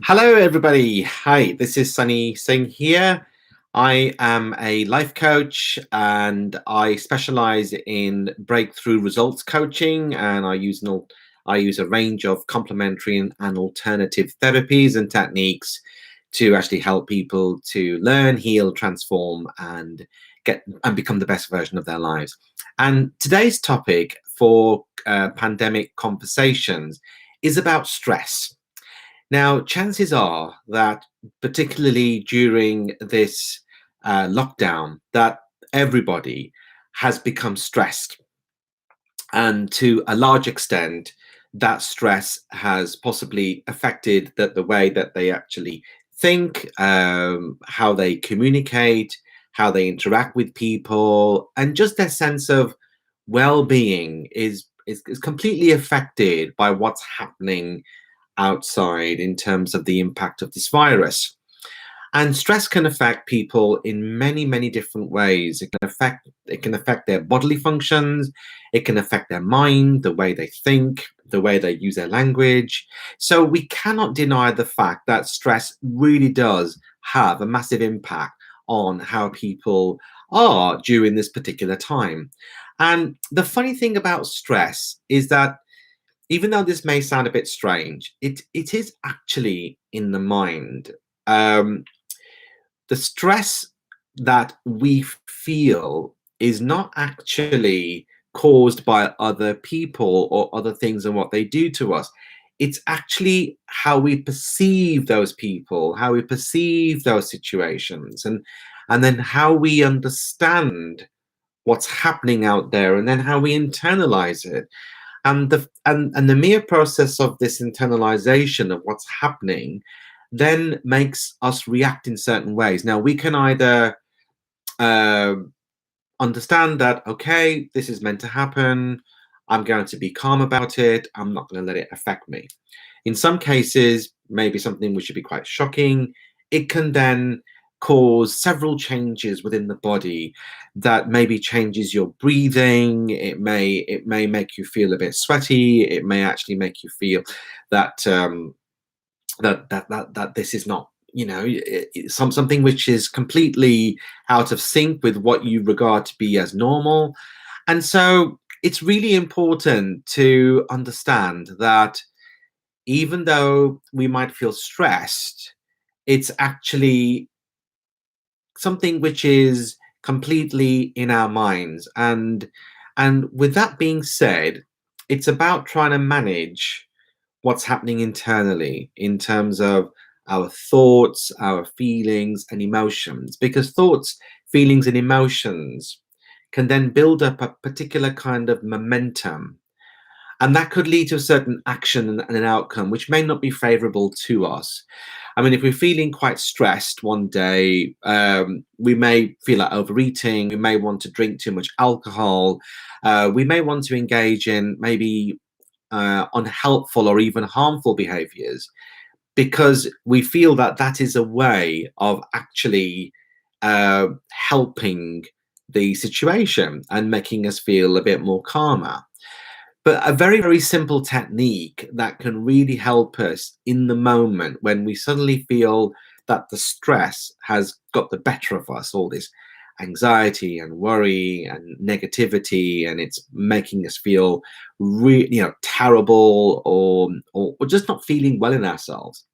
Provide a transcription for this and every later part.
Hello, everybody. Hi, this is Sonny Singh here. I am a life coach and I specialize in breakthrough results coaching, and I use a range of complementary and alternative therapies and techniques to actually help people to learn, heal, transform, and become the best version of their lives. And today's topic for pandemic conversations is about stress. Now, chances are that, particularly during this lockdown, that everybody has become stressed, and to a large extent, that stress has possibly affected the way that they actually think, how they communicate, how they interact with people, and just their sense of well-being is completely affected by what's happening outside in terms of the impact of this virus. And stress can affect people in many, many different ways. It can affect their bodily functions, it can affect their mind, the way they think, the way they use their language. So we cannot deny the fact that stress really does have a massive impact on how people are during this particular time. And the funny thing about stress is that, even though this may sound a bit strange, it is actually in the mind. Um, the stress that we feel is not actually caused by other people or other things and what they do to us. It's actually how we perceive those people, how we perceive those situations, and then how we understand what's happening out there, and then how we internalize it. And the mere process of this internalization of what's happening then makes us react in certain ways. Now, we can either uh, understand that, okay, this is meant to happen, I'm going to be calm about it, I'm not going to let it affect me. In some cases, maybe something which should be quite shocking, it can then cause several changes within the body that maybe changes your breathing. It may make you feel a bit sweaty. It may actually make you feel that that this is not, something which is completely out of sync with what you regard to be as normal. And so it's really important to understand that even though we might feel stressed, it's actually something which is completely in our minds. And with that being said, it's about trying to manage what's happening internally in terms of our thoughts, our feelings, and emotions, because thoughts, feelings, and emotions can then build up a particular kind of momentum, and that could lead to a certain action and an outcome which may not be favorable to us. I mean, if we're feeling quite stressed one day, we may feel like overeating, we may want to drink too much alcohol, we may want to engage in maybe unhelpful or even harmful behaviors, because we feel that that is a way of actually helping the situation and making us feel a bit more calmer. But a very, very simple technique that can really help us in the moment when we suddenly feel that the stress has got the better of us, all this anxiety and worry and negativity, and it's making us feel terrible, or just not feeling well in ourselves.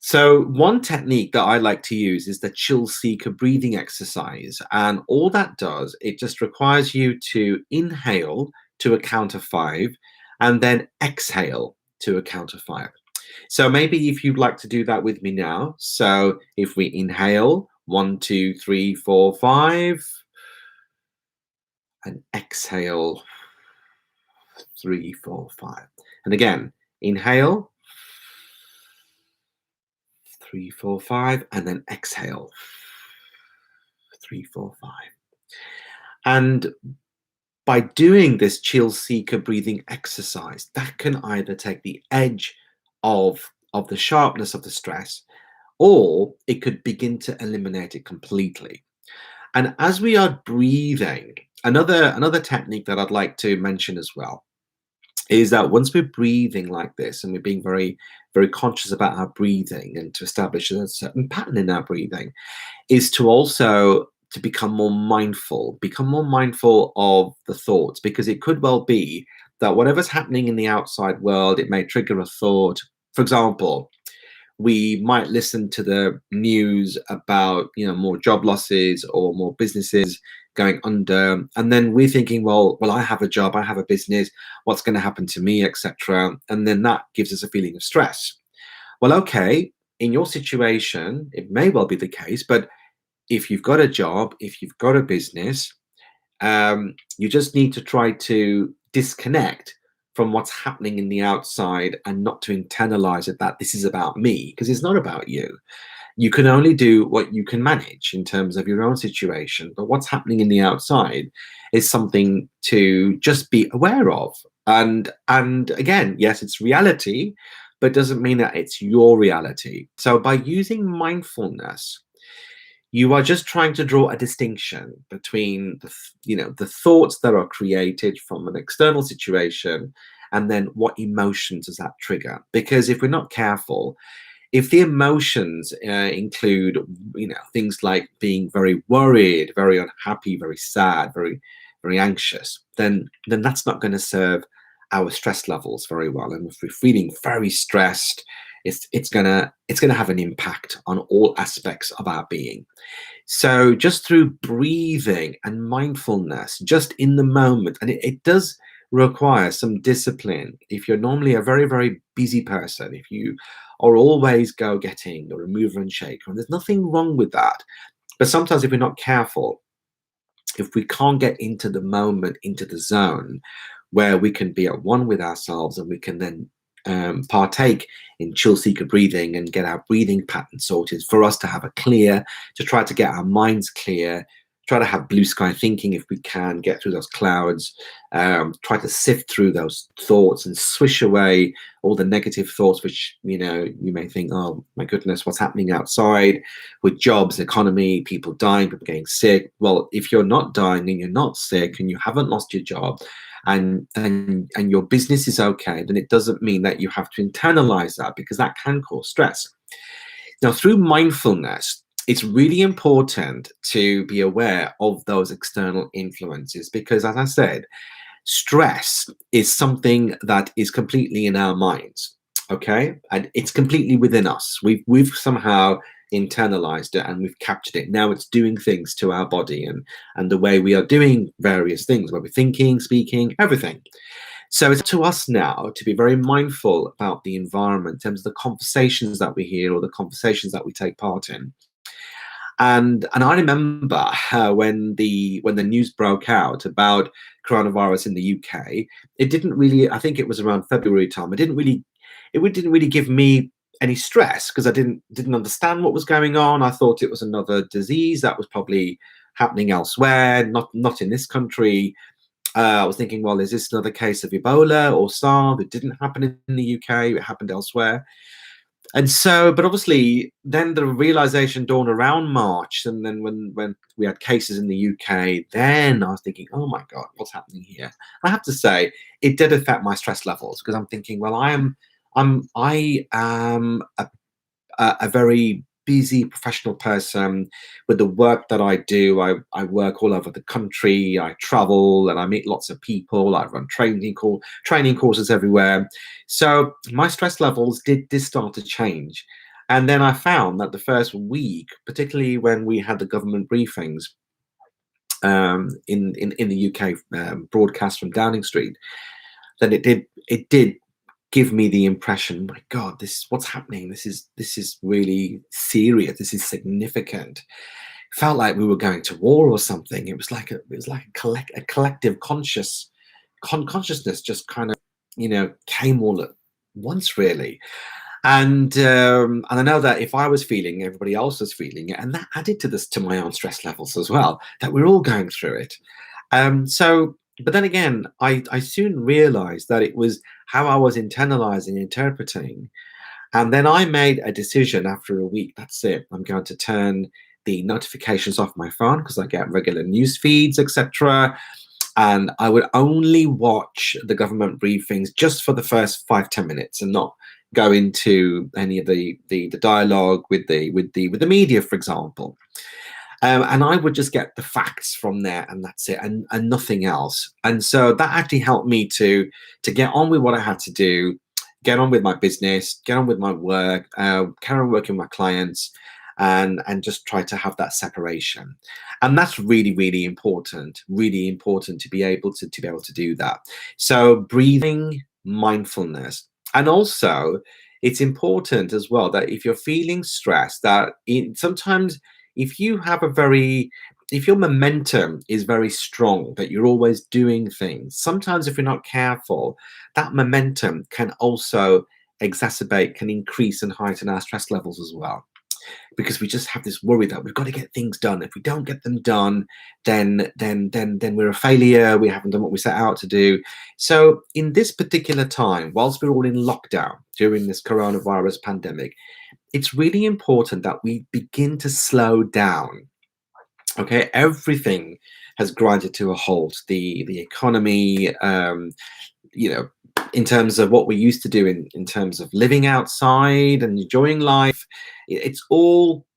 So one technique that I like to use is the chill seeker breathing exercise. And all that does, it just requires you to inhale to a count of 5 and then exhale to a count of 5. So maybe if you'd like to do that with me now. So if we inhale, 1, 2, 3, 4, 5, and exhale, 3, 4, 5. And again, inhale, 3, 4, 5, and then exhale, 3, 4, 5. And by doing this chill seeker breathing exercise, that can either take the edge of the sharpness of the stress, or it could begin to eliminate it completely. And as we are breathing, another technique that I'd like to mention as well is that once we're breathing like this and we're being very, very conscious about our breathing and to establish a certain pattern in our breathing, is to also to become more mindful of the thoughts, because it could well be that whatever's happening in the outside world, it may trigger a thought. For example, we might listen to the news about, more job losses or more businesses going under, and then we're thinking, well, I have a job, I have a business, what's going to happen to me, etc., and then that gives us a feeling of stress. Well, okay, in your situation it may well be the case, but if you've got a job, if you've got a business, you just need to try to disconnect from what's happening in the outside and not to internalize it that this is about me, because it's not about you. You can only do what you can manage in terms of your own situation, but what's happening in the outside is something to just be aware of. And again, yes, it's reality, but doesn't mean that it's your reality. So by using mindfulness, you are just trying to draw a distinction between the thoughts that are created from an external situation, and then what emotions does that trigger. Because if we're not careful, if the emotions include things like being very worried, very unhappy, very sad, very, very anxious, then that's not going to serve our stress levels very well. And if we're feeling very stressed, it's gonna have an impact on all aspects of our being. So just through breathing and mindfulness, just in the moment, and it does require some discipline. If you're normally a very, very busy person, if you are always go getting or a mover and shaker, and there's nothing wrong with that. But sometimes if we're not careful, if we can't get into the moment, into the zone where we can be at one with ourselves, and we can then partake in chill seeker breathing and get our breathing pattern sorted, for us to have a clear, to try to get our minds clear, try to have blue sky thinking if we can, get through those clouds, try to sift through those thoughts and swish away all the negative thoughts, which, you may think, oh my goodness, what's happening outside with jobs, economy, people dying, people getting sick. Well, if you're not dying and you're not sick and you haven't lost your job, and your business is okay, then it doesn't mean that you have to internalize that, because that can cause stress. Now, through mindfulness, it's really important to be aware of those external influences, because, as I said, stress is something that is completely in our minds, okay, and it's completely within us. We've somehow internalized it and we've captured it. Now it's doing things to our body, and the way we are doing various things, where we're thinking, speaking, everything. So it's up to us now to be very mindful about the environment in terms of the conversations that we hear or the conversations that we take part in. And I remember when the news broke out about coronavirus in the UK, it didn't really. I think it was around February time. It didn't really give me any stress, because I didn't understand what was going on. I thought it was another disease that was probably happening elsewhere, not in this country. I was thinking, well, is this another case of Ebola or SARS? It didn't happen in the UK; it happened elsewhere. And so, but obviously, then the realization dawned around March, and then when we had cases in the UK, then I was thinking, oh my God, what's happening here? I have to say, it did affect my stress levels, because I'm thinking, well, I am a very busy professional person with the work that I do. I work all over the country. I travel and I meet lots of people. I run training courses everywhere. So my stress levels did start to change. And then I found that the first week, particularly when we had the government briefings in the UK, broadcast from Downing Street, then it did give me the impression, my God, this what's happening. This is really serious. This is significant. Felt like we were going to war or something. It was like a collective consciousness just kind of came all at once, really. And I know that if I was feeling, everybody else was feeling it, and that added to my own stress levels as well. That we're all going through it. But then again, I soon realized that it was how I was internalizing, interpreting. And then I made a decision after a week. That's it. I'm going to turn the notifications off my phone, because I get regular news feeds, etc. and I would only watch the government briefings just for the first 5-10 minutes, and not go into any of the dialogue with the media, for example. And I would just get the facts from there, and that's it, and nothing else. And so that actually helped me to get on with what I had to do, get on with my business, get on with my work, carry on working with my clients, and just try to have that separation. And that's really important to be able to do that. So breathing, mindfulness, and also it's important as well that if you're feeling stressed, that sometimes if you have a very if your momentum is very strong, that you're always doing things, sometimes if you're not careful, that momentum can also exacerbate, can increase and heighten our stress levels as well, because we just have this worry that we've got to get things done. If we don't get them done, then we're a failure. We haven't done what we set out to do. So in this particular time, whilst we're all in lockdown during this coronavirus pandemic, it's really important that we begin to slow down. Okay, everything has grinded to a halt. The economy, you know, in terms of what we used to do in terms of living outside and enjoying life, it's all,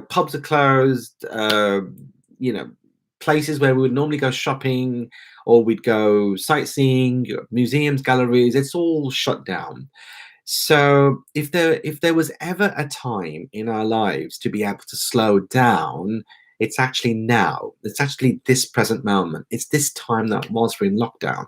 pubs are closed. You know, places where we would normally go shopping or we'd go sightseeing, museums, galleries, it's all shut down. So if there was ever a time in our lives to be able to slow down, it's actually now. It's actually this present moment. It's this time that whilst we're in lockdown,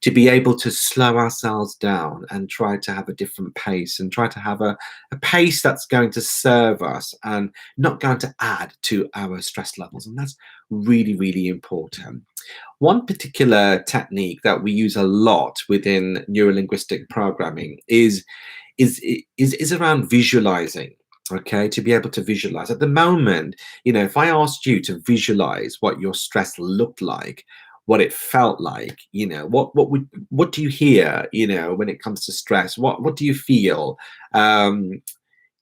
to be able to slow ourselves down and try to have a different pace, and try to have a pace that's going to serve us and not going to add to our stress levels. And that's really, really important. One particular technique that we use a lot within neurolinguistic programming is around visualizing. Okay, to be able to visualize. At the moment, if I asked you to visualize what your stress looked like, what it felt like, what do you hear, when it comes to stress? What do you feel?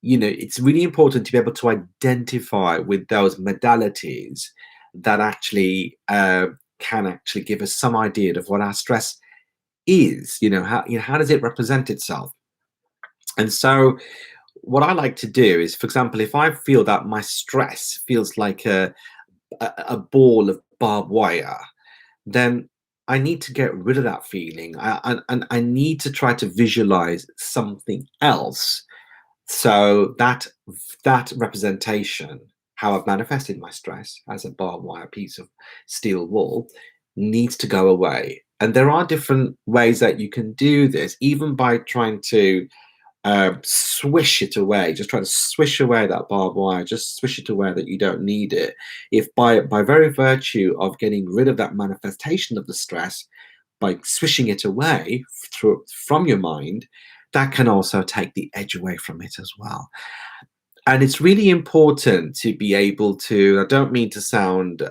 It's really important to be able to identify with those modalities that actually can actually give us some idea of what our stress is. How does it represent itself? And so what I like to do is, for example, if I feel that my stress feels like a ball of barbed wire, then I need to get rid of that feeling. And I need to try to visualize something else, so that representation, how I've manifested my stress as a barbed wire piece of steel wool, needs to go away. And there are different ways that you can do this, even by trying to swish it away. Just try to swish away that barbed wire. Just swish it away that you don't need it. If by very virtue of getting rid of that manifestation of the stress, by swishing it away from your mind, that can also take the edge away from it as well. And it's really important to be able to. I don't mean to sound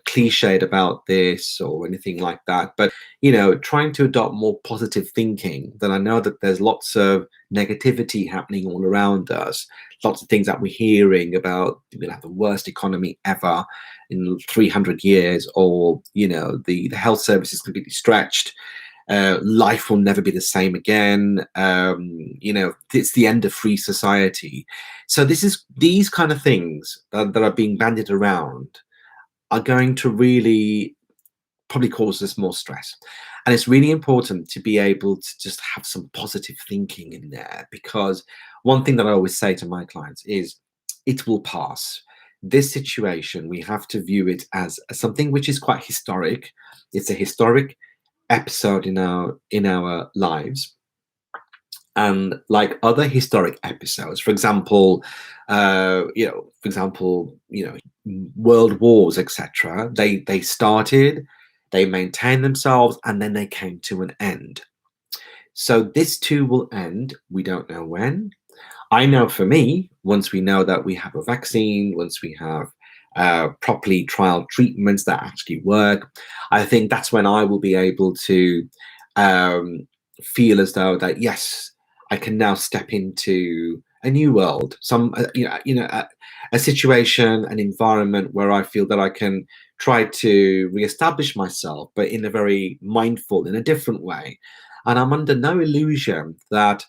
cliched about this or anything like that, but trying to adopt more positive thinking. Then I know that there's lots of negativity happening all around us, lots of things that we're hearing about. We'll have the worst economy ever in 300 years, or the health service is completely stretched. Life will never be the same again. It's the end of free society. So these kind of things that are being bandied around are going to really probably cause us more stress. And it's really important to be able to just have some positive thinking in there, because one thing that I always say to my clients is, it will pass. This situation, we have to view it as something which is quite historic. It's a historic episode in our lives. And like other historic episodes, for example, world wars, etc., they started, they maintained themselves, and then they came to an end. So this too will end. We don't know when. I know for me, once we know that we have a vaccine, once we have properly trialed treatments that actually work, I think that's when I will be able to feel as though that, yes, I can now step into a new world, some a situation, an environment where I feel that I can try to reestablish myself, but in a very mindful, in a different way. And I'm under no illusion that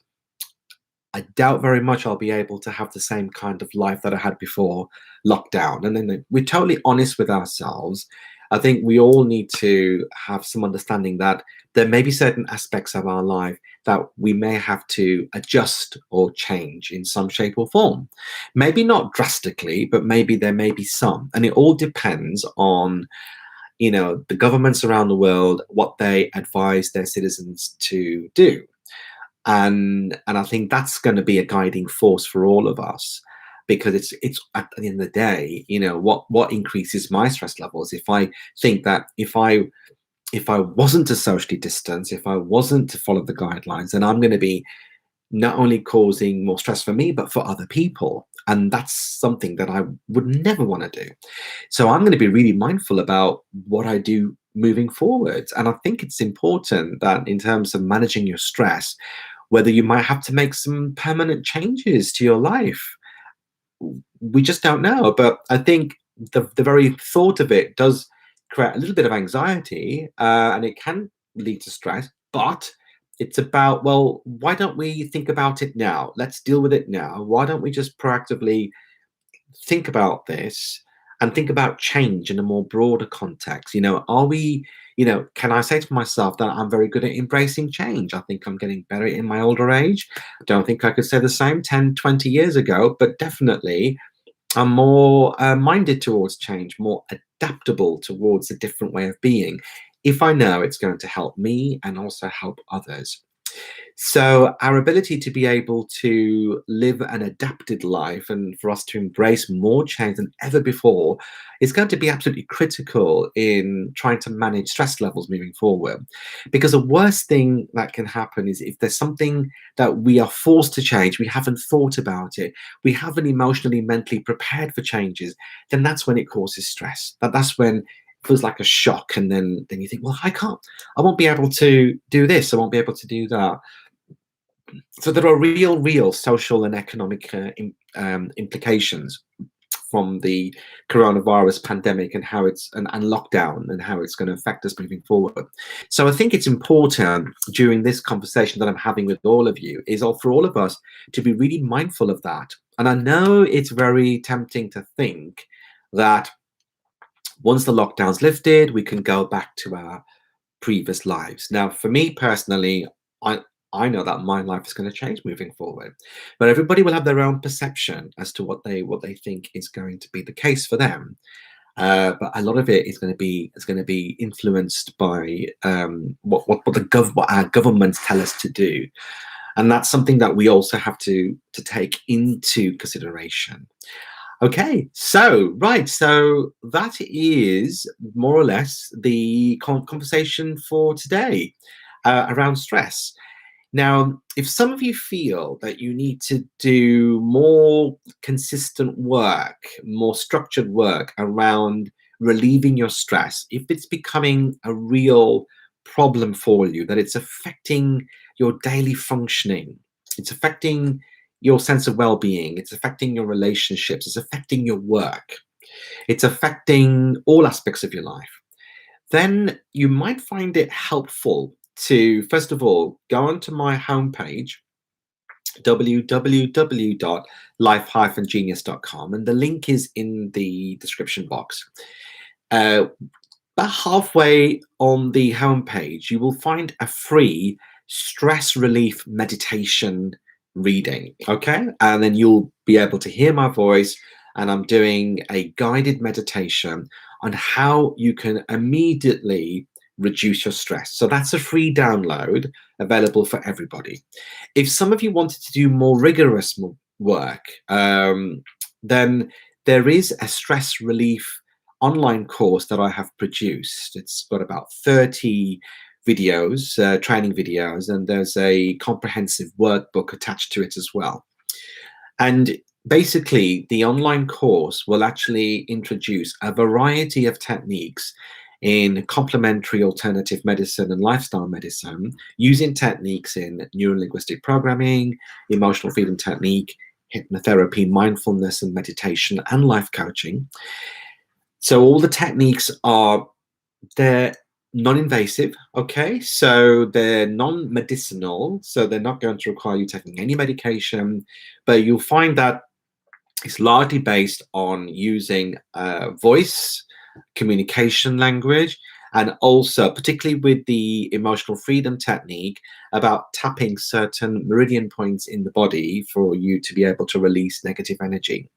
I doubt very much I'll be able to have the same kind of life that I had before lockdown. And then we're totally honest with ourselves. I think we all need to have some understanding that there may be certain aspects of our life that we may have to adjust or change in some shape or form. Maybe not drastically, but maybe there may be some. And it all depends on, the governments around the world, what they advise their citizens to do. And I think that's going to be a guiding force for all of us, because it's at the end of the day, what increases my stress levels if I think that if I wasn't to socially distance, if I wasn't to follow the guidelines, then I'm going to be not only causing more stress for me but for other people, and that's something that I would never want to do. So I'm going to be really mindful about what I do moving forwards. And I think it's important that in terms of managing your stress, whether you might have to make some permanent changes to your life, we just don't know. But I think the very thought of it does create a little bit of anxiety, and it can lead to stress. But it's about, well, why don't we think about it now? Let's deal with it now. Why don't we just proactively think about this and think about change in a more broader context? Are we, can I say to myself that I'm very good at embracing change? I think I'm getting better in my older age. I don't think I could say the same 10, 20 years ago, but definitely I'm more minded towards change, more adaptable towards a different way of being, if I know it's going to help me and also help others. So our ability to be able to live an adapted life and for us to embrace more change than ever before is going to be absolutely critical in trying to manage stress levels moving forward. Because the worst thing that can happen is if there's something that we are forced to change, we haven't thought about it, we haven't emotionally, mentally prepared for changes, then that's when it causes stress. That's when it feels like a shock. And then you think, well, I won't be able to do this, I won't be able to do that. So there are real social and economic implications from the coronavirus pandemic and how and lockdown and how it's going to affect us moving forward. So I think it's important during this conversation that I'm having with all of you is for all of us to be really mindful of that. And I know it's very tempting to think that once the lockdown's lifted, we can go back to our previous lives. Now, for me personally, I know that my life is going to change moving forward, but everybody will have their own perception as to what they think is going to be the case for them. But a lot of it is going to be influenced by what our governments tell us to do, and that's something that we also have to take into consideration. Okay, so that is more or less the conversation for today around stress. Now, if some of you feel that you need to do more consistent work, more structured work around relieving your stress, if it's becoming a real problem for you, that it's affecting your daily functioning, it's affecting your sense of well-being, it's affecting your relationships, it's affecting your work, it's affecting all aspects of your life, then you might find it helpful to, first of all, go onto my homepage, www.life-genius.com, and the link is in the description box. About halfway on the homepage, you will find a free stress relief meditation reading, okay? And then you'll be able to hear my voice, and I'm doing a guided meditation on how you can immediately reduce your stress. So that's a free download available for everybody. If some of you wanted to do more rigorous work, then there is a stress relief online course that I have produced. It's got about 30 videos, training videos, and there's a comprehensive workbook attached to it as well. And basically, the online course will actually introduce a variety of techniques in complementary alternative medicine and lifestyle medicine, using techniques in neurolinguistic programming, emotional freedom technique, hypnotherapy, mindfulness and meditation, and life coaching. So all the techniques they're non-invasive, okay? So they're non-medicinal, so they're not going to require you taking any medication, but you'll find that it's largely based on using voice, communication language, and also, particularly with the emotional freedom technique, about tapping certain meridian points in the body for you to be able to release negative energy.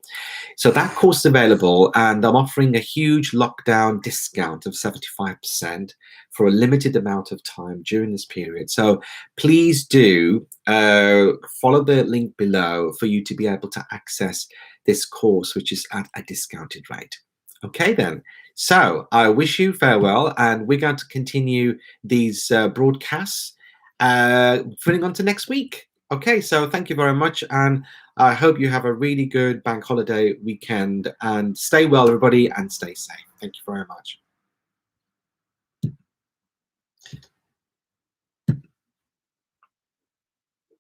So that course is available, and I'm offering a huge lockdown discount of 75% for a limited amount of time during this period. So please do follow the link below for you to be able to access this course, which is at a discounted rate. Okay, then. So I wish you farewell, and we're going to continue these broadcasts filling on to next week. Okay, so thank you very much, and I hope you have a really good bank holiday weekend, and stay well, everybody, and stay safe. Thank you very much.